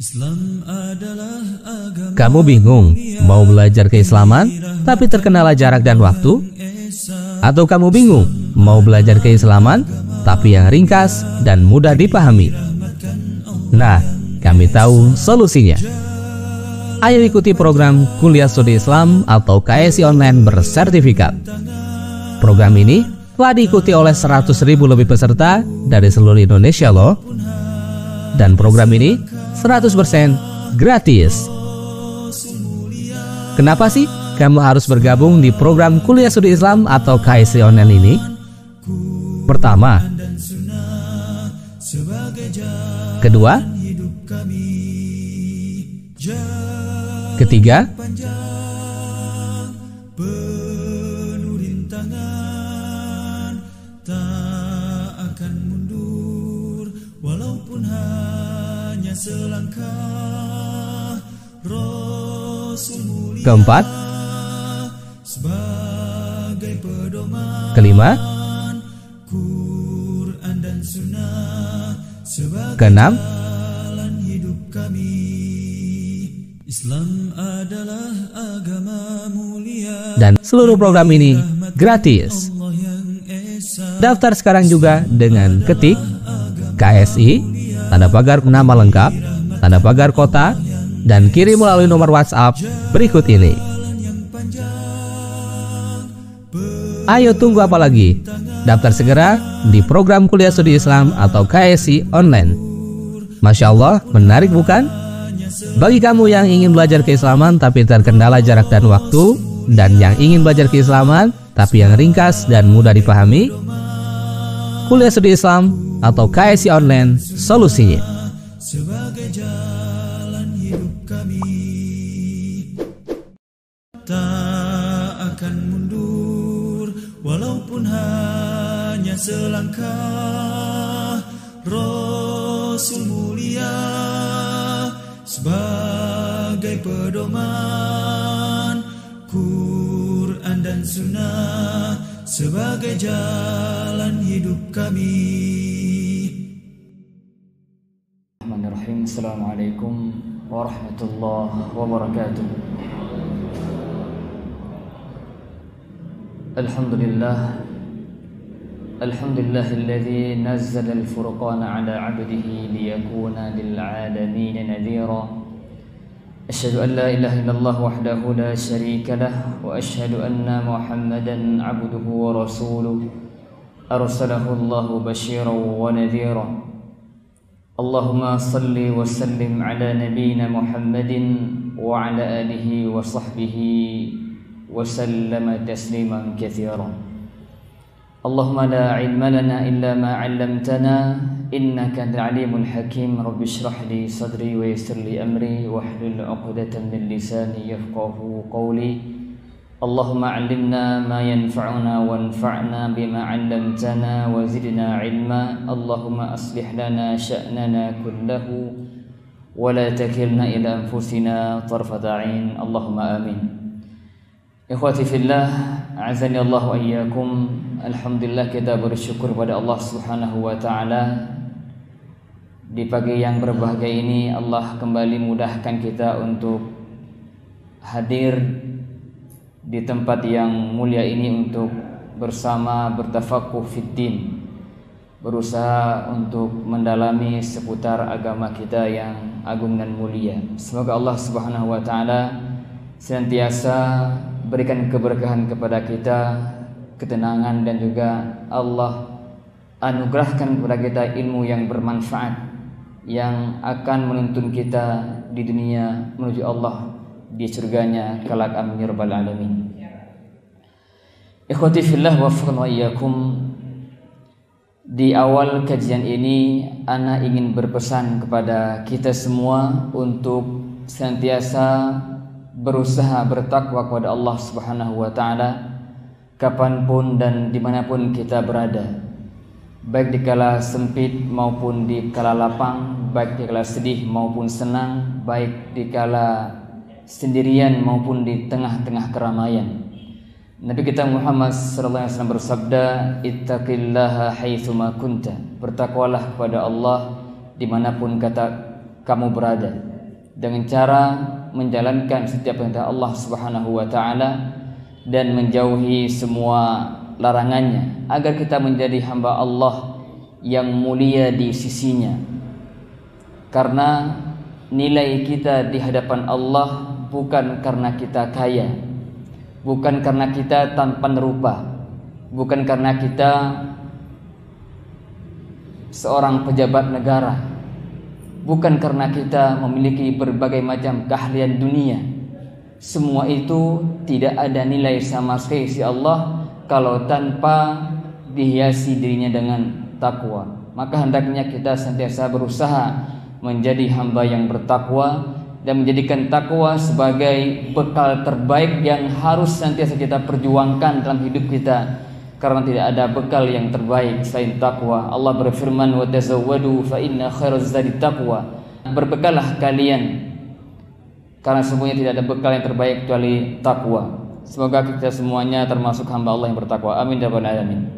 Islam adalah agama. Kamu bingung mau belajar keislaman tapi terkendala jarak dan waktu? Atau kamu bingung mau belajar keislaman tapi yang ringkas dan mudah dipahami? Nah, kami tahu solusinya. Ayo ikuti program Kuliah Studi Islam atau KSI Online bersertifikat. Program ini telah diikuti oleh 100.000 lebih peserta dari seluruh Indonesia loh. Dan program ini 100% gratis. Kenapa sih kamu harus bergabung di program Kuliah Studi Islam atau KSI Online ini? Pertama, kedua, ketiga, keempat, kelima, keenam, Islam adalah agama mulia. dan seluruh program ini gratis. Daftar sekarang juga dengan ketik KSI, tanda pagar nama lengkap, tanda pagar kota, dan kirim melalui nomor WhatsApp berikut ini. Ayo tunggu apa lagi? Daftar segera di program Kuliah Studi Islam atau KSI Online. Masya Allah, menarik bukan? Bagi kamu yang ingin belajar keislaman tapi terkendala jarak dan waktu, dan yang ingin belajar keislaman tapi yang ringkas dan mudah dipahami, Kuliah Studi Islam atau KSI Online solusinya. Sebagai jalan hidup kami, tak akan mundur walaupun hanya selangkah. Rasul mulia sebagai pedoman, Quran dan Sunnah sebagai jalan hidup kami. Bismillahirrahmanirrahim. Assalamualaikum warahmatullahi wabarakatuh. Alhamdulillahilladzi nazzala al-furqana ala 'abdihi liyakuna lil'alamin nadhira. Asyhadu an la ilaha illallah wahdahu la syarika lah wa asyhadu anna Muhammadan 'abduhu wa rasuluh arsalahu Allahu basyiran wa nadhira. Allahumma salli wa sallim ala nabiyyina Muhammadin wa ala alihi wa sahbihi wa sallama tasliman katsiran. Allahumma la ilma lana illa ma 'allamtana innaka antal alimul hakim. Rabbi shrah li sadri wa yassir li amri wahlul 'uqdatam min lisani yafqahu qawli. Allahumma 'allimna ma yanfa'una wanfa'na bima 'allamtana wa zidna 'ilma. Allahumma aslih lana sya'nana kullahu wa la takilna ila anfusina tarfata 'ain. Allahumma amin. Ikhwati fillah, a'azani Allah wa iyyakum. Alhamdulillah, kita bersyukur pada Allah Subhanahu wa taala. Di pagi yang berbahagia ini Allah kembali mudahkan kita untuk hadir di tempat yang mulia ini untuk bersama bertafakuh fiddin, berusaha untuk mendalami seputar agama kita yang agung dan mulia. Semoga Allah Subhanahu wa taala senantiasa berikan keberkahan kepada kita, ketenangan, dan juga Allah anugerahkan kepada kita ilmu yang bermanfaat yang akan menuntun kita di dunia menuju Allah di surganya kelak. Amin ya rabbal alamin. Ikhwati fillah waffaqna wa iyyakum. Di awal kajian ini ana ingin berpesan kepada kita semua untuk senantiasa berusaha bertakwa kepada Allah Subhanahu wa taala kapanpun dan dimanapun kita berada, baik di kala sempit maupun di kala lapang, baik di kala sedih maupun senang, baik di kala sendirian maupun di tengah-tengah keramaian. Nabi kita Muhammad sallallahu alaihi wasallam bersabda, "Ittaqillaha haitsuma kunta." Bertakwalah kepada Allah dimanapun kamu berada. dengan cara menjalankan setiap perintah Allah Subhanahu wa taala dan menjauhi semua larangannya, agar kita menjadi hamba Allah yang mulia di sisinya. Karena nilai kita di hadapan Allah bukan karena kita kaya, bukan karena kita tampan rupa, bukan karena kita seorang pejabat negara, bukan karena kita memiliki berbagai macam keahlian dunia. Semua itu tidak ada nilai sama sekali si Allah kalau tanpa dihiasi dirinya dengan takwa. Maka hendaknya kita senantiasa berusaha menjadi hamba yang bertakwa dan menjadikan takwa sebagai bekal terbaik yang harus senantiasa kita perjuangkan dalam hidup kita, karena tidak ada bekal yang terbaik selain takwa. Allah berfirman, wa tazawwadu fa inna khairaz zadi taqwa. Berbekallah kalian, karena semuanya tidak ada bekal yang terbaik kecuali takwa. Semoga kita semuanya termasuk hamba Allah yang bertakwa. Amin ya rabbal alamin.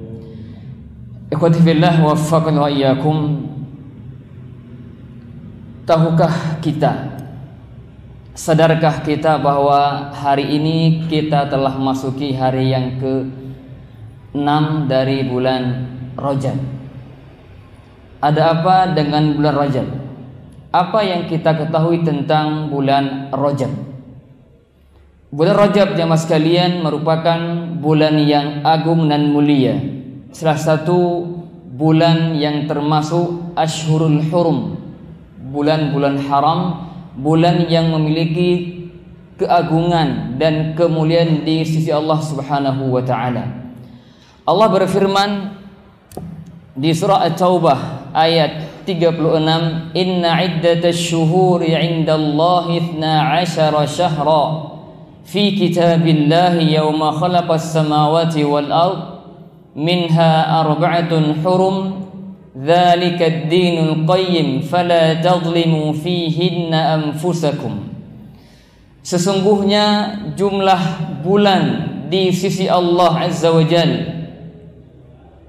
Ikhwati fillah, waffaqani wa iyyakum. Tahukah kita, sadarkah kita bahwa hari ini kita telah memasuki hari yang ke-6 dari bulan Rajab? Ada apa dengan bulan Rajab? Apa yang kita ketahui tentang bulan Rajab? Bulan Rajab, jamaah sekalian, merupakan bulan yang agung dan mulia, salah satu bulan yang termasuk Ashhurul Hurum, bulan-bulan haram, bulan yang memiliki keagungan dan kemuliaan di sisi Allah Subhanahu wa taala. Allah berfirman di surah At-Taubah ayat 36, "Inna iddatasy syuhuri 'indallahi 12 syahra fi kitabillahi yawma khalaqas samawati wal ard minha arba'atun hurum dzalika ad-dinul qayyim fala tadhlimu fihinna anfusakum." Sesungguhnya jumlah bulan di sisi Allah Azza wa Jalla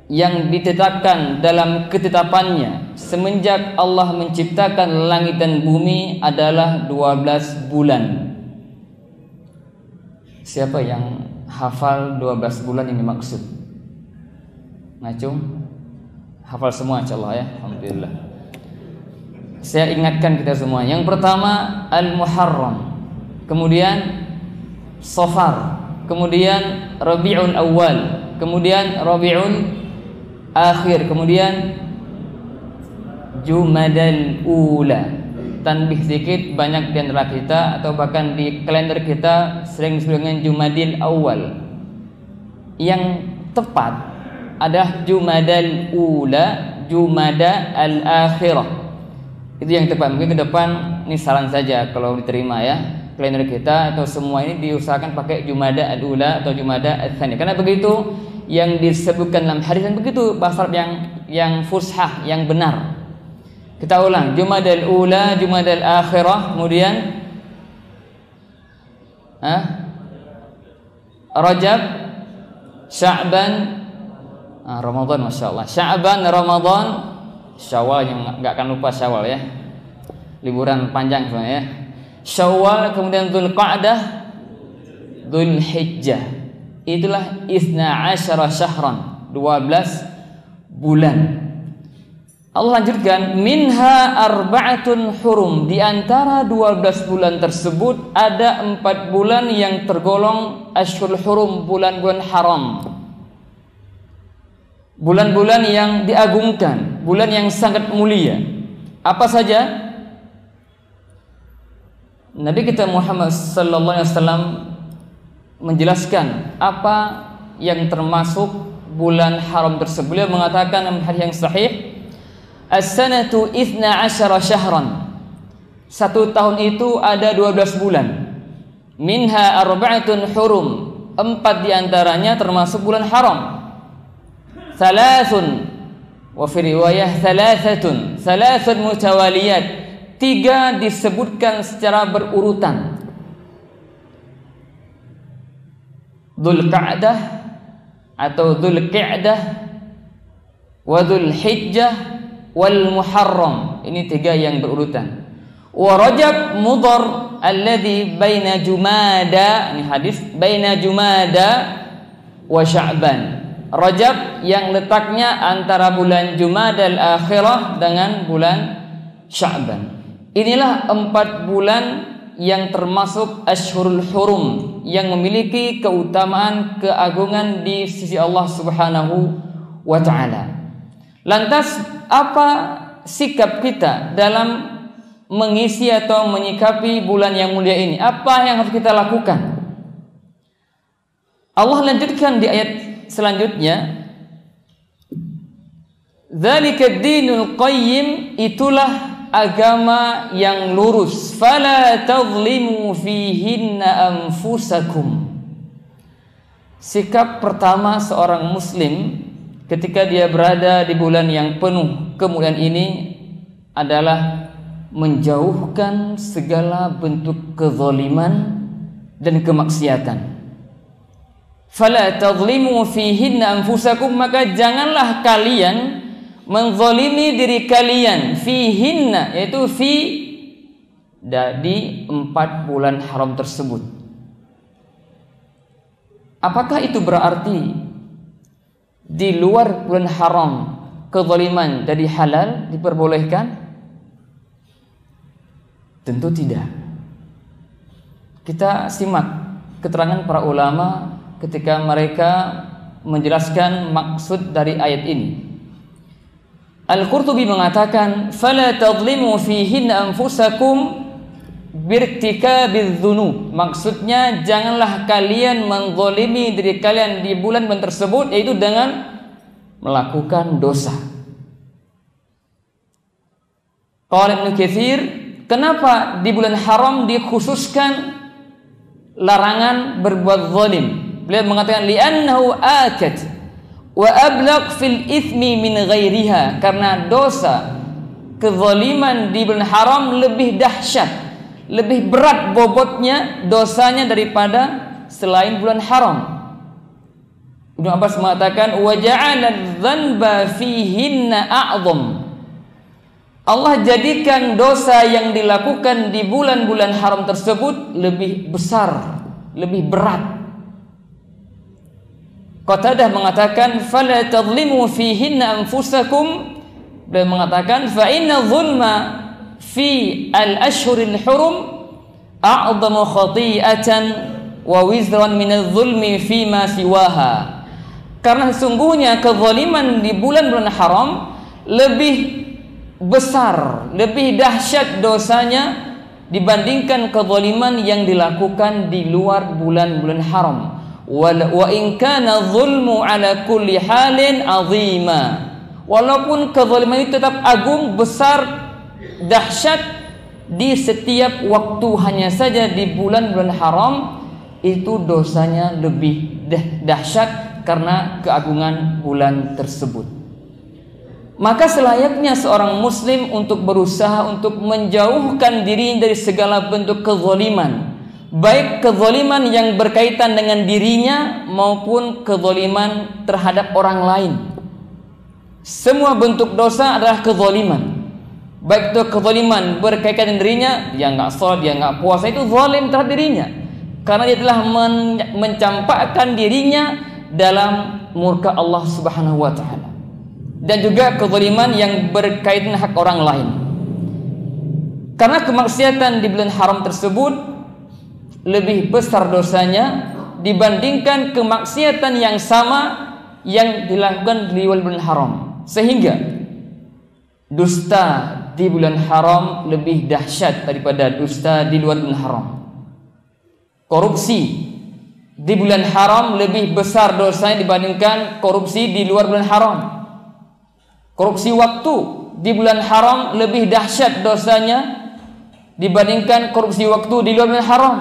yang ditetapkan dalam ketetapannya semenjak Allah menciptakan langit dan bumi adalah 12 bulan. Siapa yang hafal 12 bulan yang dimaksud? Ngacung? Hafal semua insyaallah ya. Alhamdulillah. Saya ingatkan kita semua. Yang pertama Al-Muharram, kemudian Safar, kemudian Rabiul Awal, kemudian Rabiul Akhir, kemudian Jumadal Ula. Tanbih sedikit, banyak di antara kita atau bahkan di kalender kita sering disebut dengan Jumadil Awal. Yang tepat adalah Jumadal Ula, Jumada Al-Akhirah. Itu yang tepat. Mungkin ke depan ini saran saja kalau diterima ya. Kalender kita atau semua ini diusahakan pakai Jumada Al-Ula atau Jumada Al-Thani. Karena begitu yang disebutkan dalam hadis, dan begitu bahasa Arab yang fushah, yang benar. Kita ulang, Jumadal Ula, Jumadal Akhirah, kemudian Rajab, Sya'ban, Ramadan, Masya Allah. Sya'ban, Ramadan, Syawal, yang nggak akan lupa Syawal ya, liburan panjang sebenarnya ya. Syawal, kemudian Dzulqa'dah, Dzulhijjah. Itulah 12 syahran, 12 bulan. Allah lanjutkan, minha arba'atun hurum. Di antara 12 bulan tersebut ada 4 bulan yang tergolong Ashhurul Hurum, bulan-bulan haram, bulan-bulan yang diagungkan, bulan yang sangat mulia. Apa saja? Nabi kita Muhammad sallallahu alaihi wasallam menjelaskan apa yang termasuk bulan haram tersebut. Beliau mengatakan dalam hadis yang sahih, as-sanatu 12 syahran. Satu tahun itu ada 12 bulan. Minha arba'atun hurum. 4 diantaranya termasuk bulan haram. Thalathun, wa fi riwayah thalathatun, thalathun mutawaliyat. 3 disebutkan secara berurutan. Dzulqa'dah atau Dzulqi'dah, wa Dzulhijjah, wal Muharram. Ini 3 yang berurutan. Wa Rajab Mudhar alladhi baina Jumada, ini hadis, baina Jumada wa Sya'ban. Rajab yang letaknya antara bulan Jumadal Akhirah dengan bulan Sya'ban. Inilah 4 bulan yang termasuk Ashhurul Hurum, yang memiliki keutamaan, keagungan di sisi Allah Subhanahu wa ta'ala. Lantas apa sikap kita dalam mengisi atau menyikapi bulan yang mulia ini? Apa yang harus kita lakukan? Allah lanjutkan di ayat selanjutnya, dzalika dinul qayyim, itulah agama yang lurus, fala tadhlimu fihinna anfusakum. Sikap pertama seorang muslim ketika dia berada di bulan yang penuh kemuliaan ini adalah menjauhkan segala bentuk kezaliman dan kemaksiatan. Fala tadhlimu fihinna anfusakum, maka janganlah kalian menzalimi diri kalian, fihinna, yaitu di 4 bulan haram tersebut. Apakah itu berarti di luar bulan haram kezaliman jadi halal, diperbolehkan? Tentu tidak. Kita simak keterangan para ulama ketika mereka menjelaskan maksud dari ayat ini. Al-Qurtubi mengatakan, fala tadhlimu fihinna anfusakum birtikabiz dzunub. Maksudnya janganlah kalian menzalimi diri kalian di bulan tersebut, yaitu dengan melakukan dosa. Qala Ibnu Katsir, kenapa di bulan haram dikhususkan larangan berbuat zalim? Beliau mengatakan li'annahu akad wa ablaq fil ithmi min ghairiha, karena dosa kezaliman di bulan haram lebih dahsyat, lebih berat bobotnya dosanya daripada selain bulan haram. Ibnu Abbas mengatakan wa ja'ala dzanba fihinna a'zam. Allah jadikan dosa yang dilakukan di bulan-bulan haram tersebut lebih besar, lebih berat. Qatadah mengatakan fala tadhlimu fihinna anfusakum. Beliau mengatakan fa inna dhulma fi al-ashhuril hurum a'zamu khati'atan wa wizran min adh-dhulmi fi ma siwaha. Karena sesungguhnya kezaliman di bulan-bulan haram lebih besar, lebih dahsyat dosanya dibandingkan kezaliman yang dilakukan di luar bulan-bulan haram. Wa in kana zulmu ala kulli halin azima, walaupun kezaliman itu tetap agung, besar, dahsyat di setiap waktu, hanya saja di bulan-bulan haram itu dosanya lebih dahsyat karena keagungan bulan tersebut. Maka selayaknya seorang muslim untuk berusaha untuk menjauhkan diri dari segala bentuk kezaliman, baik kezaliman yang berkaitan dengan dirinya maupun kezaliman terhadap orang lain. Semua bentuk dosa adalah kezaliman, baik itu kezaliman berkaitan dengan dirinya, dia nggak sholat, dia nggak puasa, itu zalim terhadap dirinya karena dia telah mencampakkan dirinya dalam murka Allah Subhanahu wa ta'ala. Dan juga kezaliman yang berkaitan hak orang lain, karena kemaksiatan di bulan haram tersebut lebih besar dosanya dibandingkan kemaksiatan yang sama yang dilakukan di bulan haram. Sehingga dusta di bulan haram lebih dahsyat daripada dusta di luar bulan haram. Korupsi di bulan haram lebih besar dosanya dibandingkan korupsi di luar bulan haram. Korupsi waktu di bulan haram lebih dahsyat dosanya dibandingkan korupsi waktu di luar bulan haram.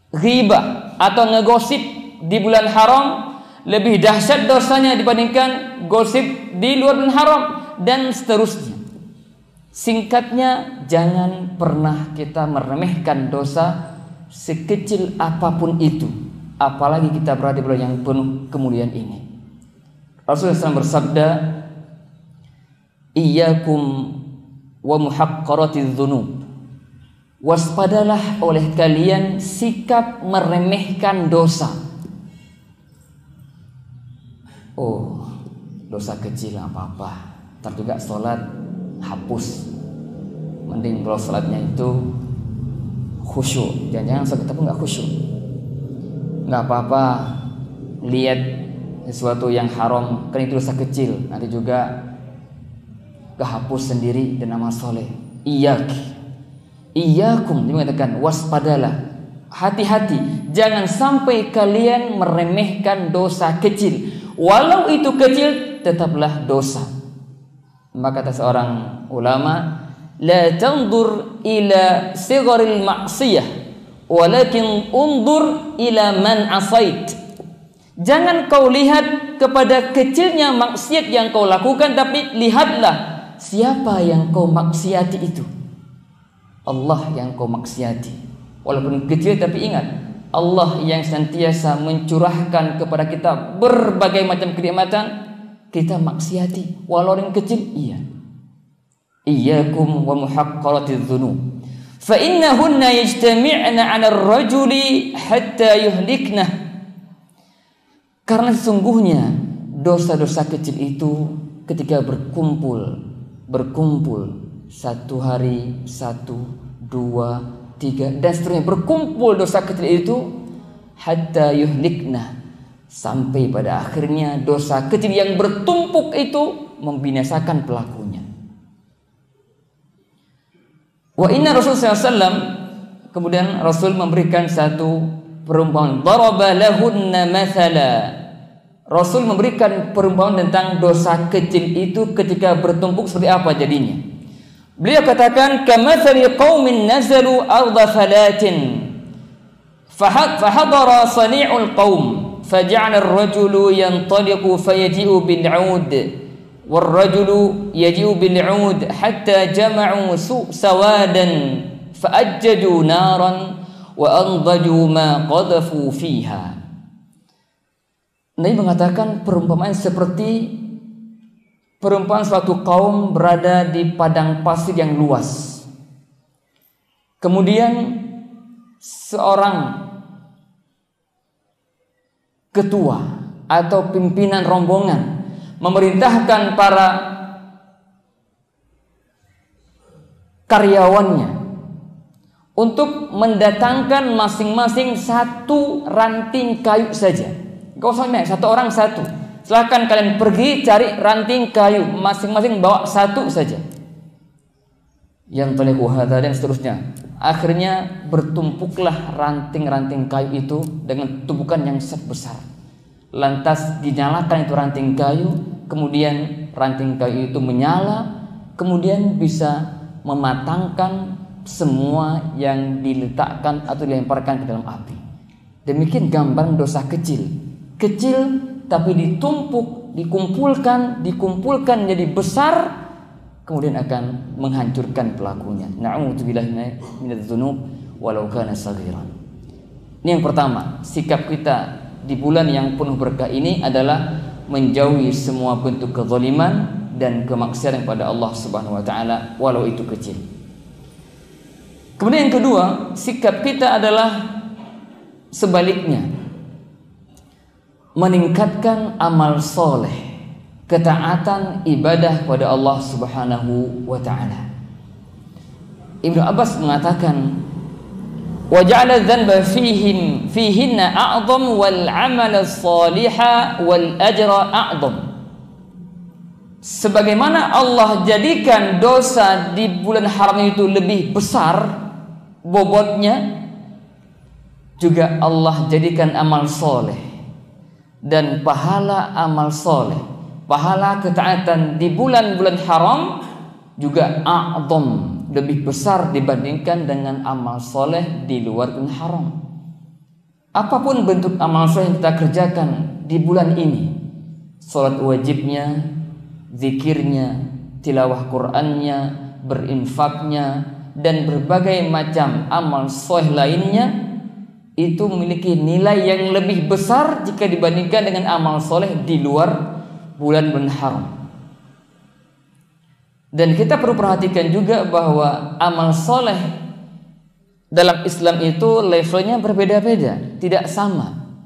Ghibah atau ngegosip di bulan haram lebih dahsyat dosanya dibandingkan gosip di luar bulan haram, dan seterusnya. Singkatnya, jangan pernah kita meremehkan dosa sekecil apapun itu, apalagi kita berada di bulan yang penuh kemuliaan ini. Rasulullah SAW bersabda, iyyakum wa muhaqqaratiz dzunub. Waspadalah oleh kalian sikap meremehkan dosa. Oh, dosa kecil apa-apa, ntar juga sholat hapus. Mending kalau sholatnya itu khusyuk. Jangan-jangan sholat tapi nggak khusyuk. Nggak apa-apa lihat sesuatu yang haram, kan itu dosa kecil, nanti juga kehapus sendiri dan amal soleh. Iyakum, dia mengatakan waspadalah, hati-hati, jangan sampai kalian meremehkan dosa kecil. Walau itu kecil, tetaplah dosa. Maka kata seorang ulama, la tandur ila sigharil ma'siyah, walakin undur ila man asait. Jangan kau lihat kepada kecilnya maksiat yang kau lakukan, tapi lihatlah siapa yang kau maksiati itu. Allah yang kau maksiati. Walaupun kecil, tapi ingat, Allah yang senantiasa mencurahkan kepada kita berbagai macam kenikmatan, kita maksiati walau yang kecil. Iyyakum wa muhaqqaratiz dzunub fa innahunna yajtami'na 'ala ar-rajuli hatta yuhliknah. Karena sesungguhnya dosa-dosa kecil itu ketika berkumpul satu hari, 1, 2, 3 dan seterusnya, berkumpul dosa kecil itu hatta yuhlikna, sampai pada akhirnya dosa kecil yang bertumpuk itu membinasakan pelakunya. Wa inna Rasulullah SAW, kemudian Rasul memberikan satu perumpamaan, daraba lahunna mathala. Rasul memberikan perumpamaan tentang dosa kecil itu ketika bertumpuk seperti apa jadinya. Beliau katakan, kamathali qaumin nazalu arda falatin fahadara sani'ul qaum faja'ala ar-rajulu yantaliqu fayaji'u bil'ud war-rajulu yaji'u bil'ud hatta jama'u sawadan fa'ajjaju naran wa andaju ma qadhafu fiha. Nabi mengatakan perumpamaan seperti perumpamaan suatu kaum berada di padang pasir yang luas. Kemudian seorang ketua atau pimpinan rombongan memerintahkan para karyawannya untuk mendatangkan masing-masing satu ranting kayu saja. Gak usah banyak, satu orang satu. Silahkan kalian pergi cari ranting kayu, masing-masing bawa satu saja. Yang taliqu hadza dan seterusnya. Akhirnya bertumpuklah ranting-ranting kayu itu dengan tumpukan yang sangat besar. Lantas dinyalakan itu ranting kayu, kemudian ranting kayu itu menyala, kemudian bisa mematangkan semua yang diletakkan atau dilemparkan ke dalam api. Demikian gambaran dosa kecil. Kecil tapi ditumpuk, dikumpulkan menjadi besar, kemudian akan menghancurkan pelakunya. Na'udzubillahi minadz dzunub walau kana saghiran. Ini yang pertama, sikap kita di bulan yang penuh berkah ini adalah menjauhi semua bentuk kezaliman dan kemaksiatan kepada Allah Subhanahu wa taala walau itu kecil. Kemudian yang kedua, sikap kita adalah sebaliknya, meningkatkan amal soleh, ketaatan ibadah kepada Allah Subhanahu wa taala. Ibnu Abbas mengatakan, wa ja'ala dzanba fihinna a'zam wal 'amal as-salihah wal ajra a'zam. Sebagaimana Allah jadikan dosa di bulan haram itu lebih besar bobotnya, juga Allah jadikan amal soleh dan pahala amal soleh, pahala ketaatan di bulan-bulan haram juga a'zam, lebih besar dibandingkan dengan amal soleh di luar bulan haram. Apapun bentuk amal soleh yang kita kerjakan di bulan ini, sholat wajibnya, zikirnya, tilawah Qur'annya, berinfaknya, dan berbagai macam amal soleh lainnya, itu memiliki nilai yang lebih besar jika dibandingkan dengan amal soleh di luar bulan haram. Dan kita perlu perhatikan juga bahwa amal soleh dalam Islam itu levelnya berbeda-beda, tidak sama.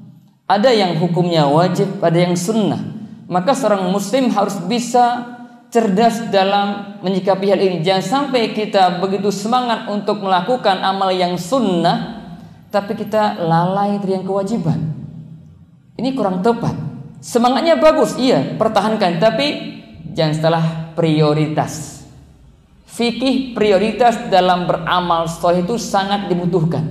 Ada yang hukumnya wajib, ada yang sunnah. Maka seorang muslim harus bisa cerdas dalam menyikapi hal ini. Jangan sampai kita begitu semangat untuk melakukan amal yang sunnah, tapi kita lalai dari yang kewajiban. Ini kurang tepat. Semangatnya bagus, iya, pertahankan, tapi jangan salah prioritas. Fikih prioritas dalam beramal soleh itu sangat dibutuhkan.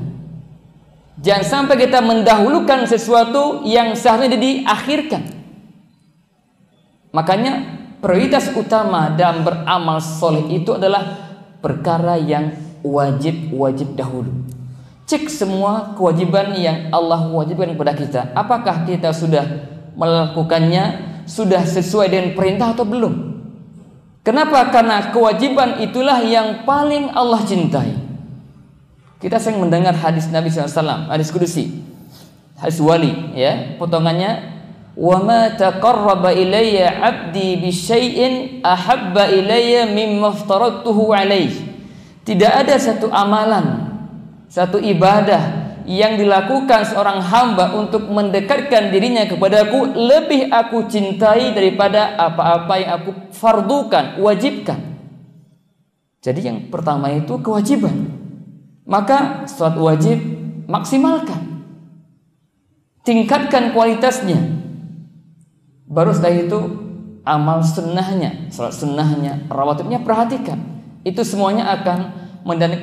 Jangan sampai kita mendahulukan sesuatu yang seharusnya diakhirkan. Makanya prioritas utama dalam beramal soleh itu adalah perkara yang wajib dahulu. Cek semua kewajiban yang Allah wajibkan kepada kita. Apakah kita sudah melakukannya, sudah sesuai dengan perintah atau belum? Kenapa? Karena kewajiban itulah yang paling Allah cintai. Kita sering mendengar hadis Nabi SAW, hadis kudusi, hadis wali, ya, potongannya, وَمَا تَقَرَّبَ إِلَيَّ عَبْدِي بِشَيْءٍ أَحَبَّ إِلَيَّ مِمَّا افْتَرَضْتُهُ عَلَيْهِ. Tidak ada satu amalan, satu ibadah yang dilakukan seorang hamba untuk mendekatkan dirinya kepadaku lebih aku cintai daripada apa-apa yang aku fardukan, wajibkan. Jadi yang pertama itu kewajiban. Maka salat wajib maksimalkan, tingkatkan kualitasnya. Baru setelah itu amal sunnahnya, salat sunnahnya, rawatibnya perhatikan. Itu semuanya akan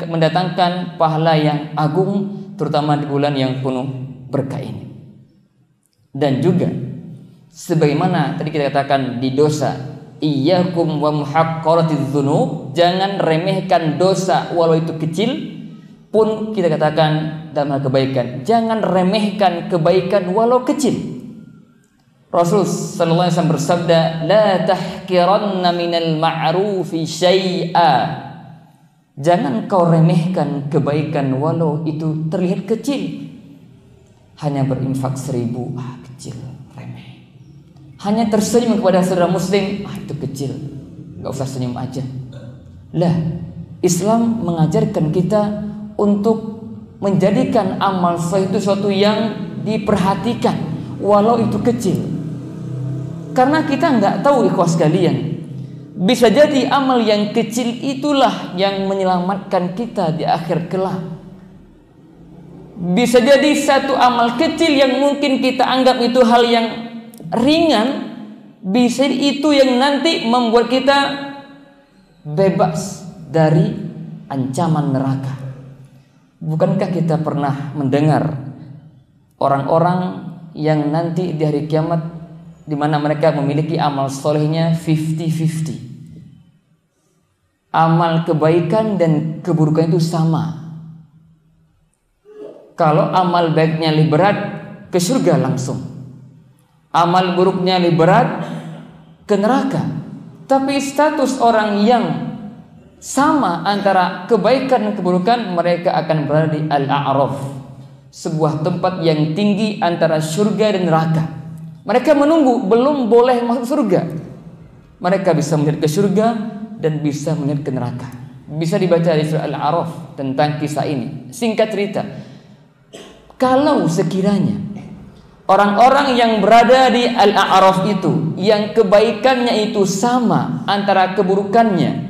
mendatangkan pahala yang agung, terutama di bulan yang penuh berkah ini. Dan juga sebagaimana tadi kita katakan di dosa, iyyakum wa muhaqqaratiz dzunub, jangan remehkan dosa walau itu kecil. Pun kita katakan dalam hal kebaikan, jangan remehkan kebaikan walau kecil. Rasul sallallahu alaihi wasallam bersabda, la tahqiranna minal ma'rufi syai'a. Jangan kau remehkan kebaikan walau itu terlihat kecil. Hanya berinfak 1000, kecil, remeh. Hanya tersenyum kepada saudara muslim, itu kecil, gak usah senyum aja. Lah, Islam mengajarkan kita untuk menjadikan amal soleh itu sesuatu yang diperhatikan walau itu kecil. Karena kita nggak tahu, ikhwas sekalian, bisa jadi amal yang kecil itulah yang menyelamatkan kita di akhir kelak. Bisa jadi satu amal kecil yang mungkin kita anggap itu hal yang ringan, bisa itu yang nanti membuat kita bebas dari ancaman neraka. Bukankah kita pernah mendengar orang-orang yang nanti di hari kiamat di mana mereka memiliki amal solehnya 50-50. Amal kebaikan dan keburukan itu sama. Kalau amal baiknya lebih berat, ke surga langsung. Amal buruknya lebih berat, ke neraka. Tapi status orang yang sama antara kebaikan dan keburukan, mereka akan berada di Al-A'raf, sebuah tempat yang tinggi antara surga dan neraka. Mereka menunggu, belum boleh masuk surga. Mereka bisa melihat ke surga dan bisa melihat ke neraka. Bisa dibaca di surah Al-A'raf tentang kisah ini. Singkat cerita, kalau sekiranya orang-orang yang berada di Al-A'raf itu, yang kebaikannya itu sama antara keburukannya,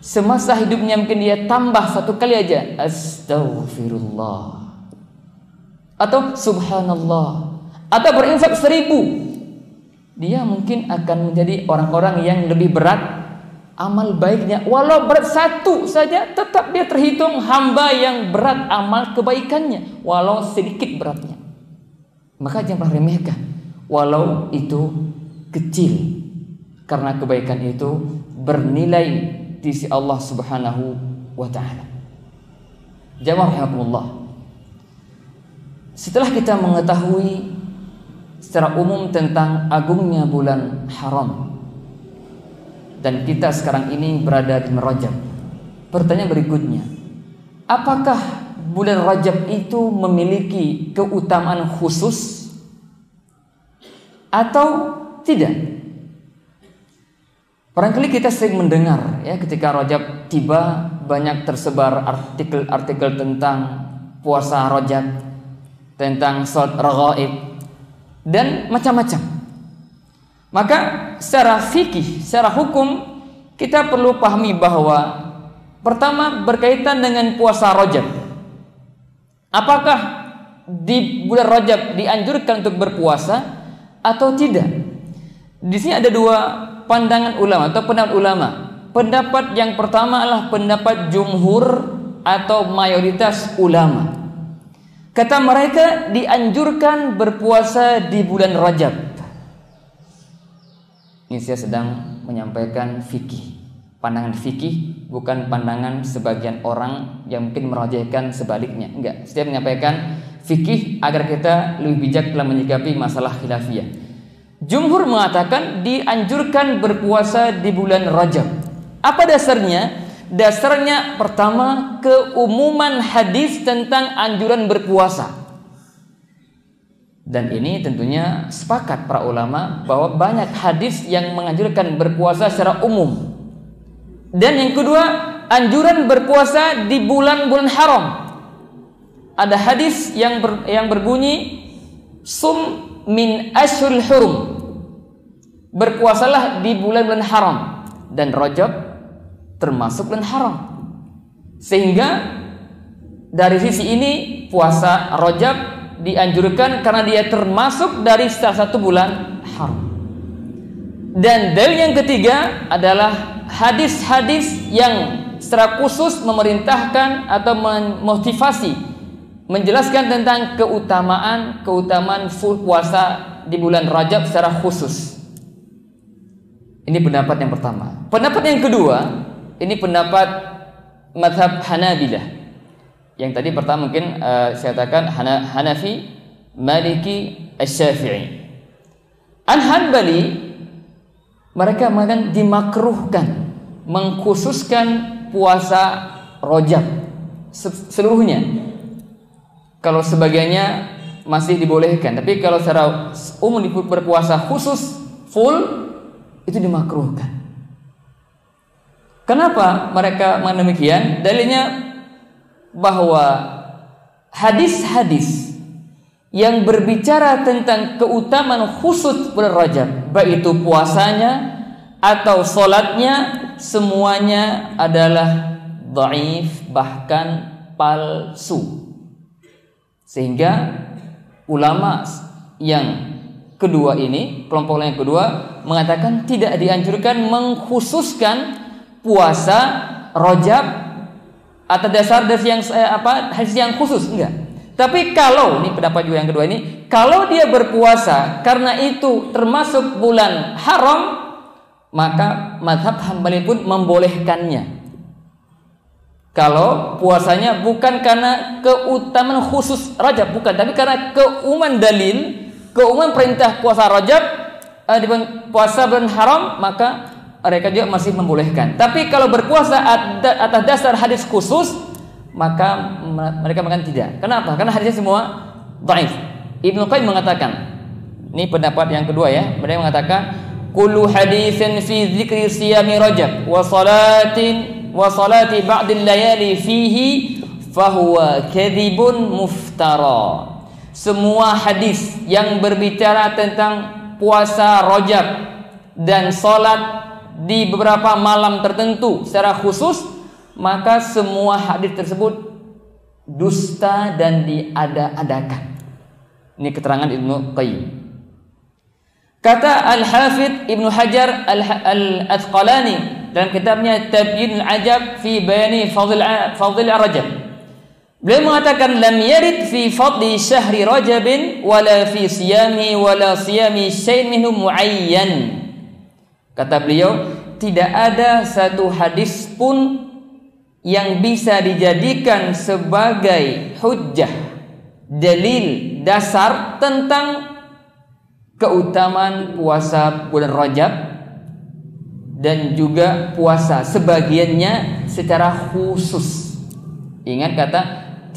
semasa hidupnya mungkin dia tambah satu kali aja, astaghfirullah, atau subhanallah, atau berinfak 1000, dia mungkin akan menjadi orang-orang yang lebih berat amal baiknya. Walau berat 1 saja, tetap dia terhitung hamba yang berat amal kebaikannya, walau sedikit beratnya. Maka jangan pernah remehkan walau itu kecil, karena kebaikan itu bernilai di sisi Allah Subhanahu wa ta'ala. Jamaah rahimakumullah, setelah kita mengetahui secara umum tentang agungnya bulan haram, dan kita sekarang ini berada di Rajab, pertanyaan berikutnya, apakah bulan Rajab itu memiliki keutamaan khusus atau tidak? Barangkali kita sering mendengar ya, ketika Rajab tiba banyak tersebar artikel-artikel tentang puasa Rajab, tentang salat raghaib dan macam-macam. Maka secara fikih, secara hukum kita perlu pahami bahwa pertama berkaitan dengan puasa Rajab. Apakah di bulan Rajab dianjurkan untuk berpuasa atau tidak? Di sini ada dua pandangan ulama atau pendapat ulama. Pendapat yang pertama adalah pendapat jumhur atau mayoritas ulama. Kata mereka dianjurkan berpuasa di bulan Rajab. Ini saya sedang menyampaikan fikih, pandangan fikih, bukan pandangan sebagian orang yang mungkin merajihkan sebaliknya. Enggak, saya menyampaikan fikih agar kita lebih bijak dalam menyikapi masalah khilafiyah. Jumhur mengatakan dianjurkan berpuasa di bulan Rajab. Apa dasarnya? Dasarnya pertama keumuman hadis tentang anjuran berpuasa. Dan ini tentunya sepakat para ulama bahwa banyak hadis yang menganjurkan berpuasa secara umum. Dan yang kedua, anjuran berpuasa di bulan-bulan haram. Ada hadis yang berbunyi sum min ashhuril hurum, berpuasalah di bulan-bulan haram, dan Rajab termasuk bulan haram. Sehingga dari sisi ini puasa Rajab dianjurkan karena dia termasuk dari salah satu bulan haram. Dan dalil yang ketiga adalah hadis-hadis yang secara khusus memerintahkan atau memotivasi, menjelaskan tentang keutamaan puasa di bulan Rajab secara khusus. Ini pendapat yang pertama. Pendapat yang kedua, ini pendapat mazhab Hanabilah. Yang tadi pertama mungkin saya katakan Hanafi, Maliki, Asy-Syafi'i. An-Hanbali mereka mengatakan dimakruhkan mengkhususkan puasa Rajab seluruhnya. Kalau sebagiannya masih dibolehkan, tapi kalau secara umum berpuasa khusus full itu dimakruhkan. Kenapa mereka mengatakan demikian? Dalilnya bahwa hadis-hadis yang berbicara tentang keutamaan khusus bulan Rajab, baik itu puasanya atau sholatnya, semuanya adalah dhaif, bahkan palsu. Sehingga ulama yang kedua ini, kelompok yang kedua, mengatakan tidak dianjurkan mengkhususkan puasa Rajab atas dasar hadis yang khusus, enggak. Tapi kalau, ini pendapat juga yang kedua ini, kalau dia berpuasa karena itu termasuk bulan haram, maka mazhab Hambali pun membolehkannya. Kalau puasanya bukan karena keutamaan khusus Rajab, bukan, tapi karena keumuman dalil, keumuman perintah puasa Rajab, puasa bulan haram, maka mereka juga masih membolehkan. Tapi kalau berpuasa atas dasar hadis khusus, maka mereka mengatakan tidak. Kenapa? Karena hadisnya semua dhaif. Ibnu Qayyim mengatakan, ini pendapat yang kedua ya, mereka mengatakan kullu haditsin fi dzikri siyami Rajab wa salati ba'dil layali fihi fahuwa kadzibun muftara. Semua hadis yang berbicara tentang puasa Rajab dan salat di beberapa malam tertentu secara khusus, maka semua hadis tersebut dusta dan diada-adakan. Ini keterangan Ibnu Qayyim. Kata Al-Hafidh Ibnu Hajar Al-Asqalani dalam kitabnya Tabyinul Ajab fi Bayani Fadhil Rajab, beliau mengatakan lam yarid fi fadli syahri Rajabin wala fi siyami wala siyami syai'in minhu muayyan. Kata beliau, tidak ada satu hadis pun yang bisa dijadikan sebagai hujjah, dalil dasar tentang keutamaan puasa bulan Rajab dan juga puasa sebagiannya secara khusus. Ingat kata,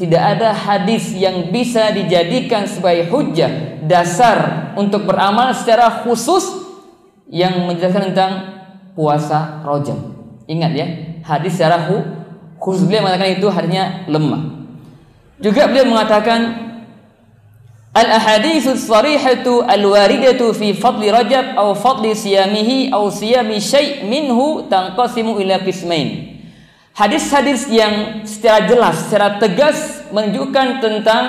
tidak ada hadis yang bisa dijadikan sebagai hujjah, dasar untuk beramal secara khusus yang menjelaskan tentang puasa Rajab. Ingat ya, hadis secara khusus beliau mengatakan itu hadisnya lemah. Juga beliau mengatakan al-ahaditsu sharihatu al-waridatu fi fadli Rajab aw fadli siyamihi aw siyami syai' minhu tanqasimu ila qismain. Hadis-hadis yang secara jelas, secara tegas menunjukkan tentang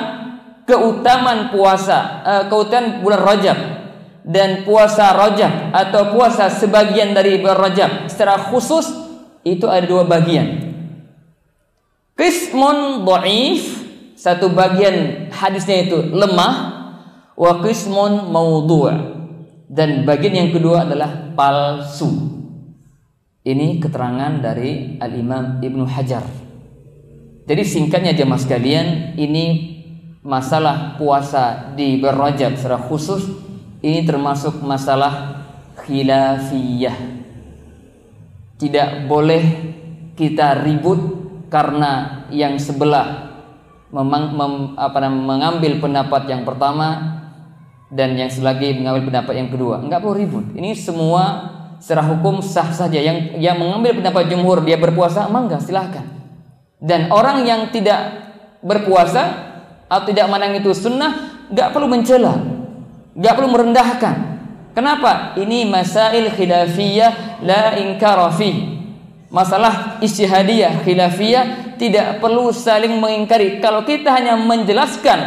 keutamaan puasa, keutamaan bulan Rajab dan puasa Rajab atau puasa sebagian dari bulan Rajab secara khusus itu ada dua bagian. Qismun dhaif, satu bagian hadisnya itu lemah, wa qismun maudhu', dan bagian yang kedua adalah palsu. Ini keterangan dari Al-Imam Ibnu Hajar. Jadi singkatnya jemaah sekalian, ini masalah puasa di bulan Rajab secara khusus ini termasuk masalah khilafiyah. Tidak boleh kita ribut karena yang sebelah mengambil pendapat yang pertama dan yang selagi mengambil pendapat yang kedua. Enggak perlu ribut. Ini semua secara hukum sah saja. Yang mengambil pendapat jumhur dia berpuasa, mangga silahkan. Dan orang yang tidak berpuasa atau tidak mandang itu sunnah, enggak perlu mencela, enggak perlu merendahkan. Kenapa? Ini masail khilafiyah la inkara fi. Masalah ijtihadiyah khilafiyah tidak perlu saling mengingkari. Kalau kita hanya menjelaskan,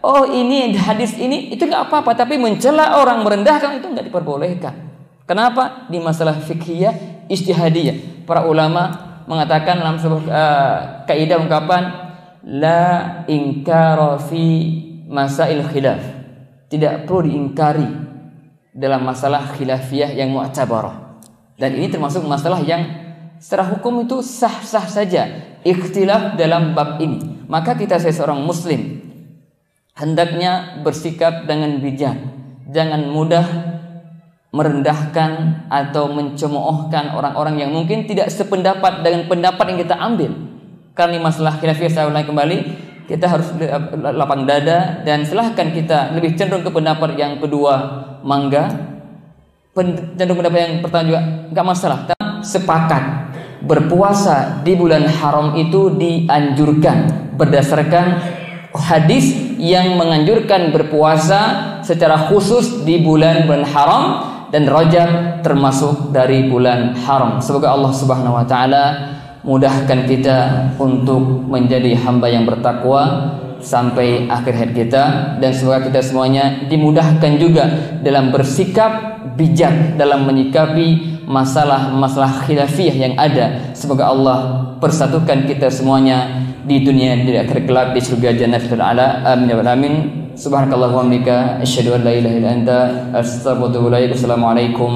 oh ini hadis ini, itu enggak apa-apa, tapi mencela orang, merendahkan itu enggak diperbolehkan. Kenapa? Di masalah fikhiyah ijtihadiyah. Para ulama mengatakan dalam sebuah kaidah ungkapan la inkara fi masail khilaf. Tidak perlu diingkari dalam masalah khilafiyah yang mu'tabarah. Dan ini termasuk masalah yang secara hukum itu sah-sah saja ikhtilaf dalam bab ini. Maka kita sebagai seorang muslim hendaknya bersikap dengan bijak. Jangan mudah merendahkan atau mencemoohkan orang-orang yang mungkin tidak sependapat dengan pendapat yang kita ambil. Karena masalah khilafiyah, saya ulangi kembali, kita harus lapang dada dan silahkan kita lebih cenderung ke pendapat yang kedua, mangga. Cenderung pendapat yang pertama juga enggak masalah. Sepakat berpuasa di bulan haram itu dianjurkan berdasarkan hadis yang menganjurkan berpuasa secara khusus di bulan-bulan haram, dan Rajab termasuk dari bulan haram. Semoga Allah Subhanahu wa taala mudahkan kita untuk menjadi hamba yang bertakwa sampai akhir hayat kita, dan semoga kita semuanya dimudahkan juga dalam bersikap bijak dalam menyikapi masalah-masalah khilafiyah yang ada. Semoga Allah persatukan kita semuanya di dunia di akhir kelak di surga jannatul a'la. Amin ya rabbal alamin. Subhanakallah wa bihamdika asyhadu an la ilaha illa anta astaghfiruka wa atubu ilaik. Assalamualaikum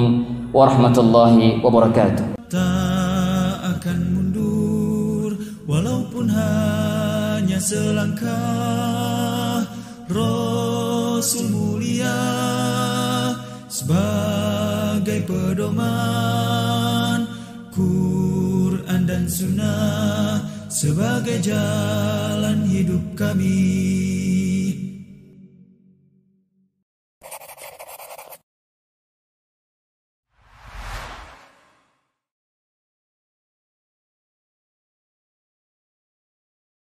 warahmatullahi wabarakatuh. Tak akan mundur walaupun hanya selangkah. Rasul mulia sebagai pedoman, Quran dan Sunnah sebagai jalan hidup kami.